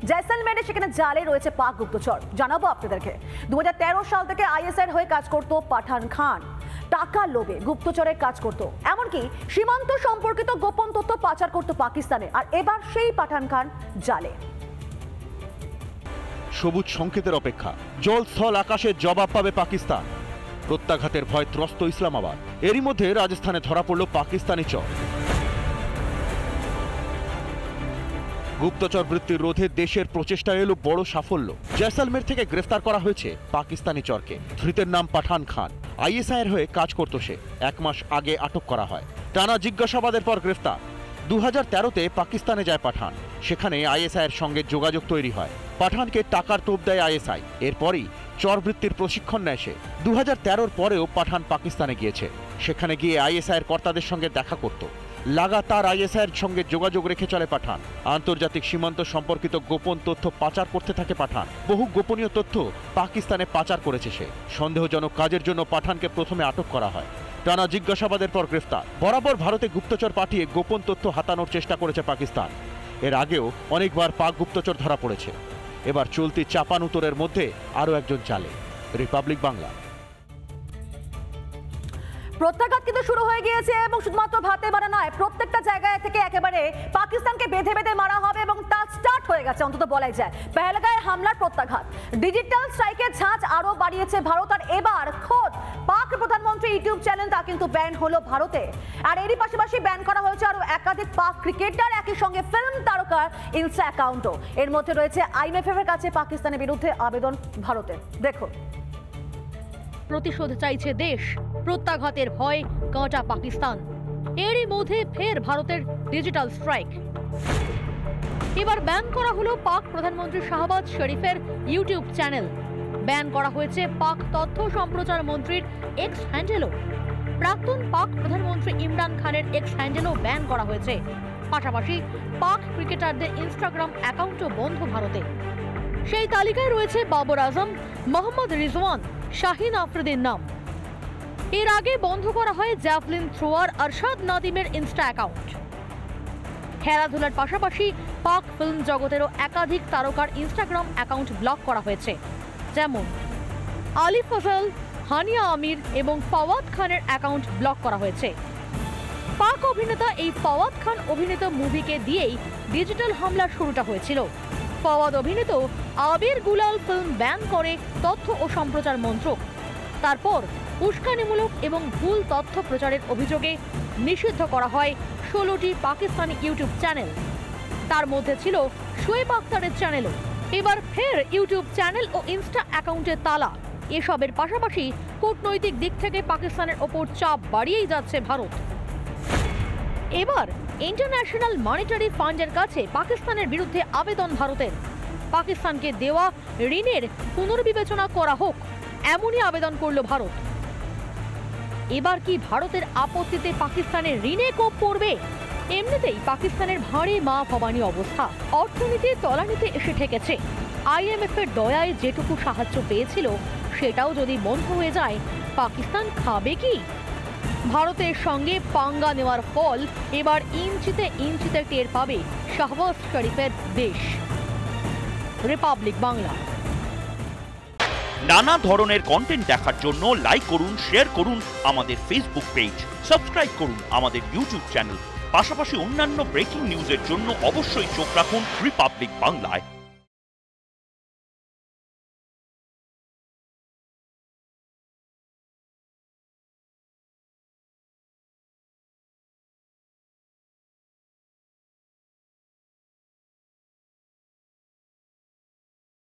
জয়সলমেরে সেখানে জালে রয়েছে পাক গুপ্তচর। জানাবো আপনাদেরকে 2013 সাল থেকে আইএসআইয়ের হয়ে কাজ করত পাঠান খান। টাকা লোভে গুপ্তচরের কাজ করত, এমনকি সীমান্ত সম্পর্কিত গোপন তথ্য পাচার করত পাকিস্তানে। আর এবার সেই পাঠান খান জালে। সবুজ সংকেতের অপেক্ষা, জল স্থল আকাশের জবাব পাবে পাকিস্তান। প্রত্যাঘাতের ভয় ত্রস্ত ইসলামাবাদ। এরই মধ্যে রাজস্থানে ধরা পড়ল পাকিস্তানি চর। গুপ্তচর বৃত্তির রোধে দেশের প্রচেষ্টা এলো বড় সাফল্য। জয়সলমের থেকে গ্রেফতার করা হয়েছে পাকিস্তানি চরকে। ধৃতের নাম পাঠান খান। আইএসআইয়ের হয়ে কাজ করত সে। 1 মাস আগে আটক করা হয়। টানা জিজ্ঞাসাবাদের পর গ্রেফতার। 2013-তে পাকিস্তানে যায় পাঠান। সেখানে আইএসআইয়ের সঙ্গে যোগাযোগ তৈরি হয়। পাঠানকে টাকার তোপ দেয় আইএসআই। এরপরই চরবৃত্তির প্রশিক্ষণ নেয় সে। 2013-র পরেও পাঠান পাকিস্তানে গিয়েছে। সেখানে গিয়ে আইএসআইয়ের কর্তাদের সঙ্গে দেখা করত। লাগাতার আইএসআইয়ের সঙ্গে যোগাযোগ রেখে চলে পাঠান। আন্তর্জাতিক সীমান্ত সম্পর্কিত গোপন তথ্য পাচার করতে থাকে পাঠান। বহু গোপনীয় তথ্য পাকিস্তানে পাচার করেছে সে। সন্দেহজনক কাজের জন্য পাঠানকে প্রথমে আটক করা হয়। টানা জিজ্ঞাসাবাদের পর গ্রেফতার। বরাবর ভারতে গুপ্তচর পাঠিয়ে গোপন তথ্য হাতানোর চেষ্টা করেছে পাকিস্তান। এর আগেও অনেকবার পাক গুপ্তচর ধরা পড়েছে। এবার চলতি চাপানুতরের মধ্যে আরও একজন জালে। রিপাবলিক বাংলা। প্রত্যাঘাত কিন্তু শুরু হয়ে গিয়েছে এবং শুধুমাত্র ভাতে মারা নয়, প্রত্যেকটা জায়গায় থেকে একেবারে পাকিস্তানকে বেঁধে বেঁধে মারা হবে এবং তা স্টার্ট হয়ে গেছে অন্তত বলাই যায়। পেহেলগাঁওয়ে হামলার প্রত্যাঘাত, ডিজিটাল স্ট্রাইকের ঝাঁজ আরো বাড়িয়েছে ভারত। আর এবার খোদ পাক প্রধানমন্ত্রী ইউটিউব চ্যানেল তা কিন্তু ব্যান হলো ভারতে। আর এরই পাশাপাশি ব্যান করা হয়েছে আরো একাধিক পাক ক্রিকেটার, একই সঙ্গে ফিল্ম তারকার ইনস্টা অ্যাকাউন্টও। এর মধ্যে রয়েছে আইএমএফ এর কাছে পাকিস্তানের বিরুদ্ধে আবেদন ভারতের। দেখো, প্রতিশোধ চাইছে দেশ, প্রত্যাঘাতের ভয় কাঁটা পাকিস্তান। এরই মধ্যে ফের ভারতের ডিজিটাল স্ট্রাইক। এবার ব্যান করা হলো পাক প্রধানমন্ত্রী শাহবাজ শরীফের ইউটিউব চ্যানেল। ব্যান করা হয়েছে পাক তথ্য সম্প্রচার মন্ত্রীর এক্স হ্যান্ডেলও। প্রাক্তন পাক প্রধানমন্ত্রী ইমরান খানের এক্স হ্যান্ডেলও ব্যান করা হয়েছে। পাশাপাশি পাক ক্রিকেটারদের ইনস্টাগ্রাম অ্যাকাউন্টও বন্ধ ভারতে। সেই তালিকায় রয়েছে বাবর আজম, মোহাম্মদ রিজওয়ান, শাহিন আফ্রিদির নাম। এর আগে বন্ধ করা হয় জ্যাভলিন থ্রোয়ার আরশাদ নাদিমের ইনস্টা অ্যাকাউন্ট। খেলাধুলার পাশাপাশি পাক ফিল্ম জগতেরও একাধিক তারকার ইনস্টাগ্রাম অ্যাকাউন্ট ব্লক করা হয়েছে, যেমন আলী ফজল, হানিয়া আমির এবং ফাওয়াদ খানের অ্যাকাউন্ট ব্লক করা হয়েছে। পাক অভিনেতা এই ফাওয়াদ খান অভিনীত মুভিকে দিয়েই ডিজিটাল হামলার শুরুটা হয়েছিল। ফাওয়াদ অভিনীত আবির গুলাল ফিল্ম ব্যান করে তথ্য ও সম্প্রচার মন্ত্রক। তারপর উস্কানিমূলক এবং ভুল তথ্য প্রচারের অভিযোগে নিষিদ্ধ করা হয় 16টি পাকিস্তানি ইউটিউব চ্যানেল। তার মধ্যে ছিল শোয়েব আখতারের চ্যানেলও। এবার ফের ইউটিউব চ্যানেল ও ইনস্টা অ্যাকাউন্টে তালা। এসবের পাশাপাশি কূটনৈতিক দিক থেকে পাকিস্তানের ওপর চাপ বাড়িয়েই যাচ্ছে ভারত। এবার ইন্টারন্যাশনাল মনিটারি ফান্ডের কাছে পাকিস্তানের বিরুদ্ধে আবেদন ভারতের। পাকিস্তানকে দেওয়া ঋণের পুনর্বিবেচনা করা হোক, এমনই আবেদন করল ভারত। এবার কি ভারতের আপত্তিতে পাকিস্তানের ঋণে কোপ পড়বে? এমনিতেই পাকিস্তানের ভারী মা ভবানী অবস্থা, অর্থনীতি তলানিতে এসে ঠেকেছে। আইএমএফ এর দয়ায় যেটুকু সাহায্য পেয়েছিল সেটাও যদি বন্ধ হয়ে যায়, পাকিস্তান খাবে কি? ভারতের সঙ্গে পাঙ্গা নেওয়ার ফল এবার ইঞ্চিতে ইঞ্চিতে টের পাবে শাহবাজ শরীফের দেশ। রিপাবলিক বাংলা। নানা ধরনের কন্টেন্ট দেখার জন্য লাইক করুন, শেয়ার করুন আমাদের ফেসবুক পেজ, সাবস্ক্রাইব করুন আমাদের ইউটিউব চ্যানেল। পাশাপাশি অন্যান্য ব্রেকিং নিউজের জন্য অবশ্যই চোখ রাখুন রিপাবলিক বাংলায়।